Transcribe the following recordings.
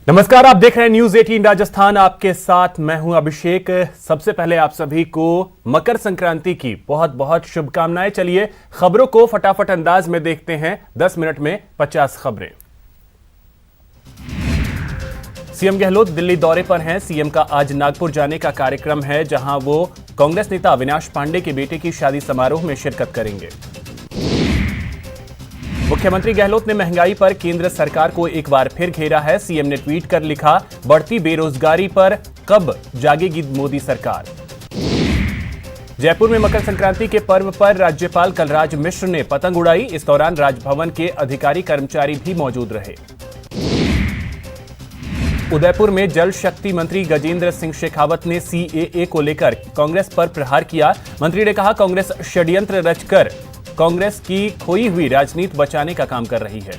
नमस्कार, आप देख रहे हैं न्यूज 18 राजस्थान। आपके साथ मैं हूं अभिषेक। सबसे पहले आप सभी को मकर संक्रांति की बहुत बहुत शुभकामनाएं। चलिए खबरों को फटाफट अंदाज में देखते हैं। 10 मिनट में 50 खबरें। सीएम गहलोत दिल्ली दौरे पर हैं। सीएम का आज नागपुर जाने का कार्यक्रम है, जहां वो कांग्रेस नेता अविनाश पांडे के बेटे की शादी समारोह में शिरकत करेंगे। मुख्यमंत्री गहलोत ने महंगाई पर केंद्र सरकार को एक बार फिर घेरा है। सीएम ने ट्वीट कर लिखा, बढ़ती बेरोजगारी पर कब जागेगी मोदी सरकार। जयपुर में मकर संक्रांति के पर्व पर राज्यपाल कलराज मिश्र ने पतंग उड़ाई। इस दौरान राजभवन के अधिकारी कर्मचारी भी मौजूद रहे। उदयपुर में जल शक्ति मंत्री गजेंद्र सिंह शेखावत ने सीएए को लेकर कांग्रेस पर प्रहार किया। मंत्री ने कहा, कांग्रेस षड्यंत्र रचकर कांग्रेस की खोई हुई राजनीति बचाने का काम कर रही है।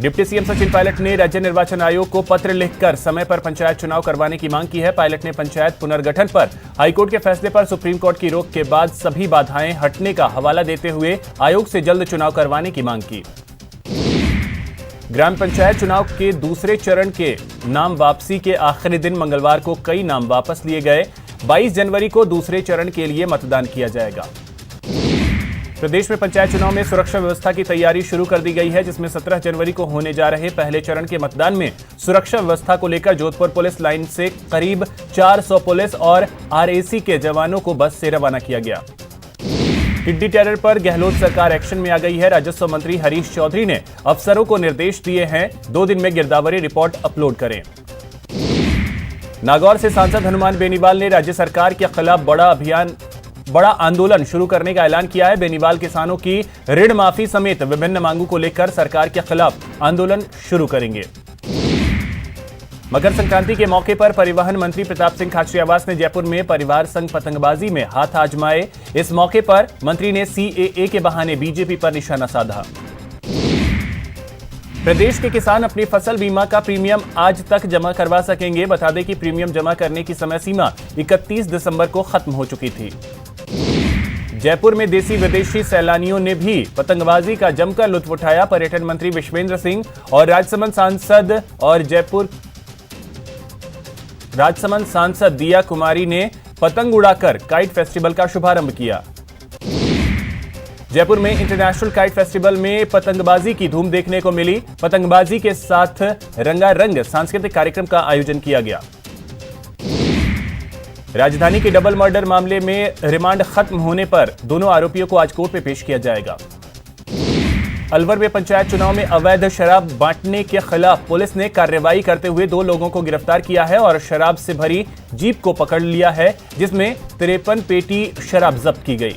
डिप्टी सीएम सचिन पायलट ने राज्य निर्वाचन आयोग को पत्र लिखकर समय पर पंचायत चुनाव करवाने की मांग की है। पायलट ने पंचायत पुनर्गठन पर हाईकोर्ट के फैसले पर सुप्रीम कोर्ट की रोक के बाद सभी बाधाएं हटने का हवाला देते हुए आयोग से जल्द चुनाव करवाने की मांग की। ग्राम पंचायत चुनाव के दूसरे चरण के नाम वापसी के आखिरी दिन मंगलवार को कई नाम वापस लिए गए। 22 जनवरी को दूसरे चरण के लिए मतदान किया जाएगा। प्रदेश में पंचायत चुनाव में सुरक्षा व्यवस्था की तैयारी शुरू कर दी गई है, जिसमें 17 जनवरी को होने जा रहे पहले चरण के मतदान में सुरक्षा व्यवस्था को लेकर जोधपुर पुलिस लाइन से करीब 400 पुलिस और आरएसी के जवानों को बस से रवाना किया गया। टिड्डी टेरर पर गहलोत सरकार एक्शन में आ गई है। राजस्व मंत्री हरीश चौधरी ने अफसरों को निर्देश दिए हैं, 2 दिन में गिरदावरी रिपोर्ट अपलोड करें। नागौर से सांसद हनुमान बेनीवाल ने राज्य सरकार के खिलाफ बड़ा आंदोलन शुरू करने का ऐलान किया है। बेनीवाल किसानों की ऋण माफी समेत विभिन्न मांगों को लेकर सरकार के खिलाफ आंदोलन शुरू करेंगे। मकर संक्रांति के मौके पर परिवहन मंत्री प्रताप सिंह खाचरियावास ने जयपुर में परिवार संग पतंगबाजी में हाथ आजमाए। इस मौके पर मंत्री ने सीएए के बहाने बीजेपी पर निशाना साधा। प्रदेश के किसान अपनी फसल बीमा का प्रीमियम आज तक जमा करवा सकेंगे। बता दें कि प्रीमियम जमा करने की समय सीमा 31 दिसंबर को खत्म हो चुकी थी। जयपुर में देसी विदेशी सैलानियों ने भी पतंगबाजी का जमकर लुत्फ उठाया। पर्यटन मंत्री विश्वेंद्र सिंह और राजसमंद सांसद दिया कुमारी ने पतंग उड़ाकर काइट फेस्टिवल का शुभारंभ किया। जयपुर में इंटरनेशनल काइट फेस्टिवल में पतंगबाजी की धूम देखने को मिली। पतंगबाजी के साथ रंगारंग सांस्कृतिक कार्यक्रम का आयोजन किया गया। राजधानी के डबल मर्डर मामले में रिमांड खत्म होने पर दोनों आरोपियों को आज कोर्ट में पेश किया जाएगा। अलवर में पंचायत चुनाव में अवैध शराब बांटने के खिलाफ पुलिस ने कार्रवाई करते हुए 2 लोगों को गिरफ्तार किया है और शराब से भरी जीप को पकड़ लिया है, जिसमें 53 पेटी शराब जब्त की गई।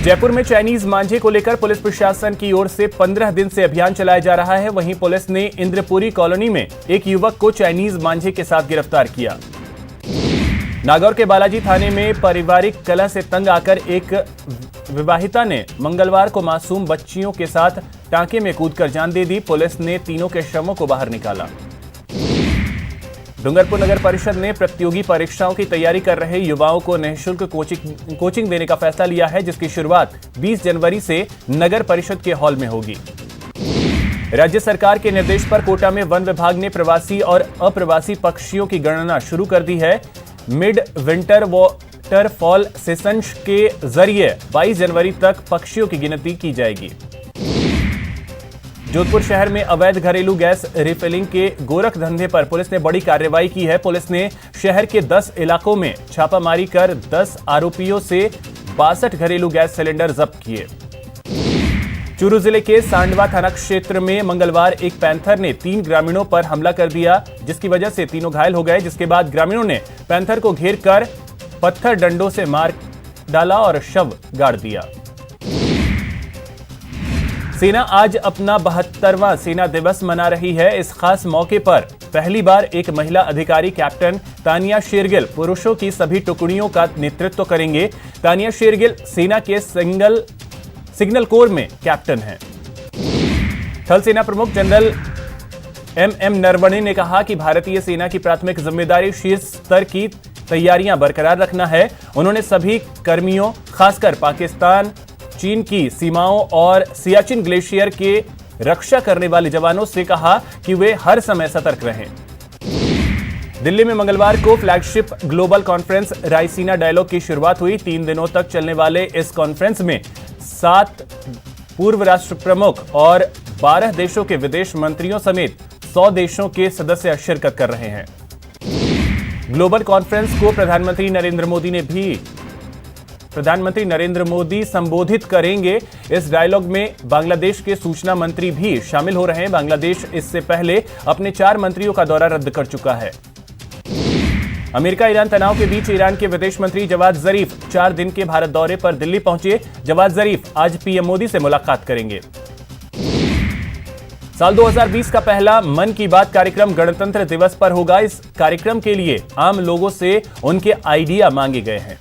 जयपुर में चाइनीज मांझे को लेकर पुलिस प्रशासन की ओर से 15 दिन से अभियान चलाया जा रहा है। वहीं पुलिस ने इंद्रपुरी कॉलोनी में एक युवक को चाइनीज मांझे के साथ गिरफ्तार किया। नागौर के बालाजी थाने में पारिवारिक कलह से तंग आकर एक विवाहिता ने मंगलवार को मासूम बच्चियों के साथ टांके में कूदकर जान दे दी। पुलिस ने तीनों के शवों को बाहर निकाला। डूंगरपुर नगर परिषद ने प्रतियोगी परीक्षाओं की तैयारी कर रहे युवाओं को निःशुल्क कोचिंग देने का फैसला लिया है, जिसकी शुरुआत 20 जनवरी से नगर परिषद के हॉल में होगी। राज्य सरकार के निर्देश पर कोटा में वन विभाग ने प्रवासी और अप्रवासी पक्षियों की गणना शुरू कर दी है। मिड विंटर वाटरफॉल सेशंस के जरिए 22 जनवरी तक पक्षियों की गिनती की जाएगी। जोधपुर शहर में अवैध घरेलू गैस रिफिलिंग के गोरख धंधे पर पुलिस ने बड़ी कार्रवाई की है। पुलिस ने शहर के 10 इलाकों में छापामारी कर 10 आरोपियों से 62 घरेलू गैस सिलेंडर जब्त किए। चूरू जिले के सांडवा थाना क्षेत्र में मंगलवार एक पैंथर ने 3 ग्रामीणों पर हमला कर दिया, जिसकी वजह से तीनों घायल हो गए। जिसके बाद ग्रामीणों ने पैंथर को घेर कर पत्थर डंडों से मार डाला और शव गाड़ दिया। सेना आज अपना 72वां सेना दिवस मना रही है। इस खास मौके पर पहली बार एक महिला अधिकारी कैप्टन तानिया शेरगिल पुरुषों की सभी टुकड़ियों का नेतृत्व करेंगे। तानिया शेरगिल सेना के सिग्नल कोर में कैप्टन हैं। थल सेना प्रमुख जनरल एम नरवणे ने कहा कि भारतीय सेना की प्राथमिक जिम्मेदारी शीर्ष स्तर की तैयारियां बरकरार रखना है। उन्होंने सभी कर्मियों, खासकर पाकिस्तान, चीन की सीमाओं और सियाचिन ग्लेशियर के रक्षा करने वाले जवानों से कहा कि वे हर समय सतर्क रहें। दिल्ली में मंगलवार को flagship global conference Raisina Dialogue की शुरुआत हुई। 3 दिनों तक चलने वाले इस कॉन्फ्रेंस में 7 पूर्व राष्ट्र प्रमुख और 12 देशों के विदेश मंत्रियों समेत 100 देशों के सदस्य शिरकत कर रहे हैं। ग्लोबल कॉन्फ्रेंस को प्रधानमंत्री नरेंद्र मोदी संबोधित करेंगे। इस डायलॉग में बांग्लादेश के सूचना मंत्री भी शामिल हो रहे हैं। बांग्लादेश इससे पहले अपने 4 मंत्रियों का दौरा रद्द कर चुका है। अमेरिका ईरान तनाव के बीच ईरान के विदेश मंत्री जवाद जरीफ 4 दिन के भारत दौरे पर दिल्ली पहुंचे। जवाद जरीफ आज पीएम मोदी से मुलाकात करेंगे। साल 2020 का पहला मन की बात कार्यक्रम गणतंत्र दिवस पर होगा। इस कार्यक्रम के लिए आम लोगों से उनके आइडिया मांगे गए हैं।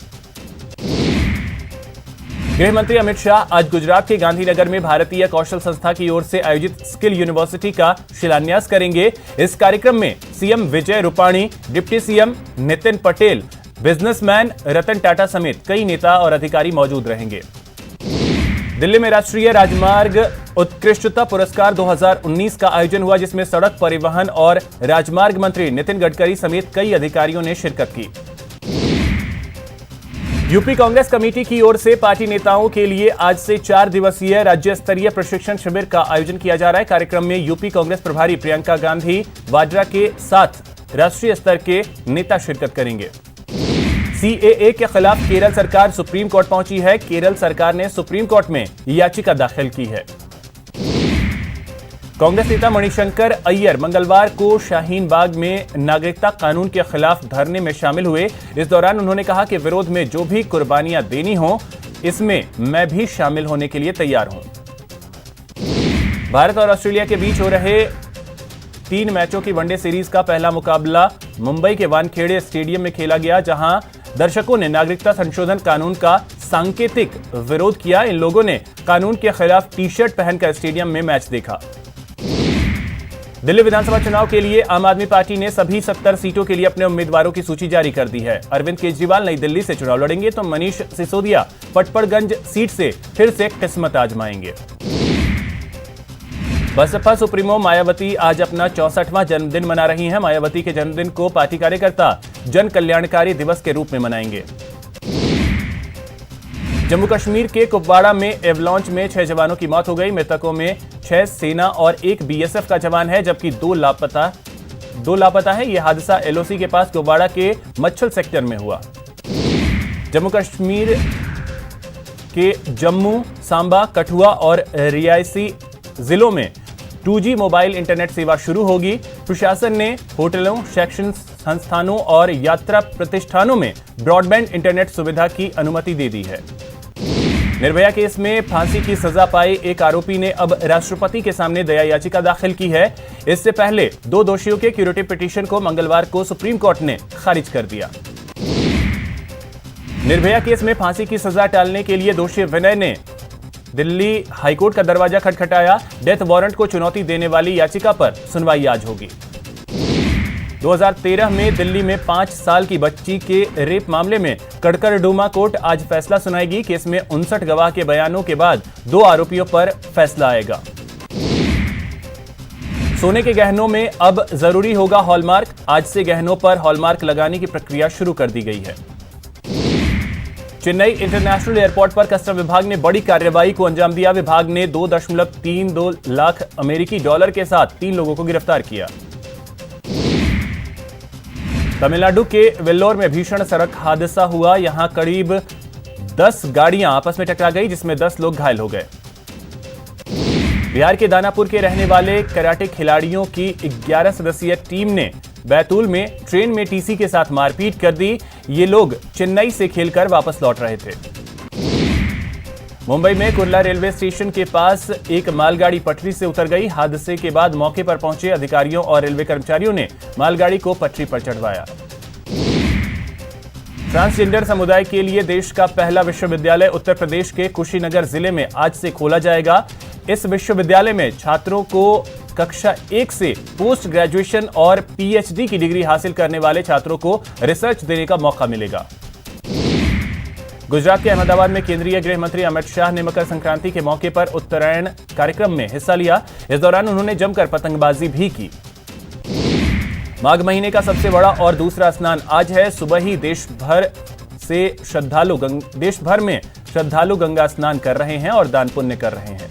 गृह मंत्री अमित शाह आज गुजरात के गांधीनगर में भारतीय कौशल संस्था की ओर से आयोजित स्किल यूनिवर्सिटी का शिलान्यास करेंगे। इस कार्यक्रम में CM Vijay Rupani, deputy CM Nitin Patel, businessman Ratan Tata समेत कई नेता और अधिकारी मौजूद रहेंगे। दिल्ली में राष्ट्रीय राजमार्ग उत्कृष्टता पुरस्कार 2019 का आयोजन हुआ, जिसमें सड़क परिवहन और राजमार्ग मंत्री नितिन गडकरी समेत कई अधिकारियों ने शिरकत की। यूपी कांग्रेस कमेटी की ओर से पार्टी नेताओं के लिए आज से 4 दिवसीय राज्य स्तरीय प्रशिक्षण शिविर का आयोजन किया जा रहा है। कार्यक्रम में यूपी कांग्रेस प्रभारी प्रियंका गांधी वाड्रा के साथ राष्ट्रीय स्तर के नेता शिरकत करेंगे। सीएए के खिलाफ केरल सरकार सुप्रीम कोर्ट पहुंची है। केरल सरकार ने सुप्रीम कोर्ट में याचिका दाखिल की है। कांग्रेस नेता मणिशंकर अय्यर मंगलवार को शाहीन बाग में नागरिकता कानून के खिलाफ धरने में शामिल हुए। इस दौरान उन्होंने कहा कि विरोध में जो भी कुर्बानियां देनी हो, इसमें मैं भी शामिल होने के लिए तैयार हूं। भारत और ऑस्ट्रेलिया के बीच हो रहे 3 मैचों की वनडे सीरीज का पहला मुकाबला मुंबई के वानखेड़े स्टेडियम में खेला गया, जहां दर्शकों ने नागरिकता संशोधन कानून का सांकेतिक विरोध किया। इन लोगों ने कानून के खिलाफ टी-शर्ट पहनकर स्टेडियम में मैच देखा। दिल्ली विधानसभा चुनाव के लिए आम आदमी पार्टी ने सभी 70 सीटों के लिए अपने उम्मीदवारों की सूची जारी कर दी है। अरविंद केजरीवाल नई दिल्ली से चुनाव लड़ेंगे, तो मनीष सिसोदिया पटपड़गंज सीट से फिर से किस्मत आजमाएंगे। बसपा सुप्रीमो मायावती आज अपना 64वां जन्मदिन मना रही हैं। मायावती के जन्मदिन को पार्टी कार्यकर्ता जन कल्याणकारी दिवस के रूप में मनाएंगे। जम्मू कश्मीर के कुपवाड़ा में एवलॉन्च में 6 जवानों की मौत हो गई। मृतकों में 6 सेना और 1 बीएसएफ का जवान है, जबकि 2 लापता है। यह हादसा एलओसी के पास कुपवाड़ा के मच्छल सेक्टर में हुआ। जम्मू कश्मीर के जम्मू, सांबा, कठुआ और रियासी जिलों में 2G मोबाइल इंटरनेट सेवा शुरू होगी। प्रशासन ने होटलों, शैक्षणिक संस्थानों और यात्रा प्रतिष्ठानों में ब्रॉडबैंड इंटरनेट सुविधा की अनुमति दे दी है। निर्भया केस में फांसी की सजा पाए एक आरोपी ने अब राष्ट्रपति के सामने दया याचिका दाखिल की है। इससे पहले 2 दोषियों के क्यूरेटिव पिटीशन को मंगलवार को सुप्रीम कोर्ट ने खारिज कर दिया। निर्भया केस में फांसी की सजा टालने के लिए दोषी विनय ने दिल्ली हाईकोर्ट का दरवाजा खटखटाया। डेथ वारंट को चुनौती देने वाली याचिका पर सुनवाई आज होगी। 2013 में दिल्ली में 5 साल की बच्ची के रेप मामले में कड़कड़डूमा कोर्ट आज फैसला सुनाएगी। केस में 59 गवाह के बयानों के बाद 2 आरोपियों पर फैसला आएगा। सोने के गहनों में अब जरूरी होगा हॉलमार्क। आज से गहनों पर हॉलमार्क लगाने की प्रक्रिया शुरू कर दी गई है। चेन्नई इंटरनेशनल एयरपोर्ट पर कस्टम विभाग ने बड़ी कार्रवाई को अंजाम दिया। विभाग ने 2.32 लाख अमेरिकी डॉलर के साथ 3 लोगों को गिरफ्तार किया। तमिलनाडु के वेल्लोर में भीषण सड़क हादसा हुआ। यहां करीब 10 गाड़ियां आपस में टकरा गई, जिसमें 10 लोग घायल हो गए। बिहार के दानापुर के रहने वाले कराटे खिलाड़ियों की 11 सदस्यीय टीम ने बैतूल में ट्रेन में टीसी के साथ मारपीट कर दी। ये लोग चेन्नई से खेलकर वापस लौट रहे थे। मुंबई में कुर्ला रेलवे स्टेशन के पास एक मालगाड़ी पटरी से उतर गई। हादसे के बाद मौके पर पहुंचे अधिकारियों और रेलवे कर्मचारियों ने मालगाड़ी को पटरी पर चढ़वाया। ट्रांसजेंडर समुदाय के लिए देश का पहला विश्वविद्यालय उत्तर प्रदेश के कुशीनगर जिले में आज से खोला जाएगा। इस विश्वविद्यालय में छात्रों को कक्षा 1 से पोस्ट ग्रेजुएशन और पीएचडी की डिग्री हासिल करने वाले छात्रों को रिसर्च देने का मौका मिलेगा। गुजरात के अहमदाबाद में केंद्रीय गृह मंत्री अमित शाह ने मकर संक्रांति के मौके पर उत्तरायण कार्यक्रम में हिस्सा लिया। इस दौरान उन्होंने जमकर पतंगबाजी भी की। माघ महीने का सबसे बड़ा और दूसरा स्नान आज है। सुबह ही देश भर में श्रद्धालु गंगा स्नान कर रहे हैं और दान पुण्य कर रहे हैं।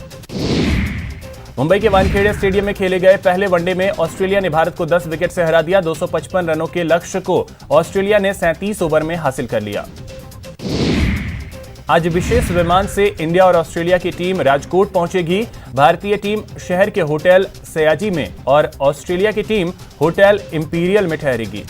मुंबई के वानखेड़े स्टेडियम में खेले गए पहले वनडे में ऑस्ट्रेलिया ने भारत को 10 विकेट से हरा दिया। 255 रनों के लक्ष्य को ऑस्ट्रेलिया ने 37 ओवर में हासिल कर लिया। आज विशेष विमान से इंडिया और ऑस्ट्रेलिया की टीम राजकोट पहुंचेगी। भारतीय टीम शहर के होटल सयाजी में और ऑस्ट्रेलिया की टीम होटल इंपीरियल में ठहरेगी।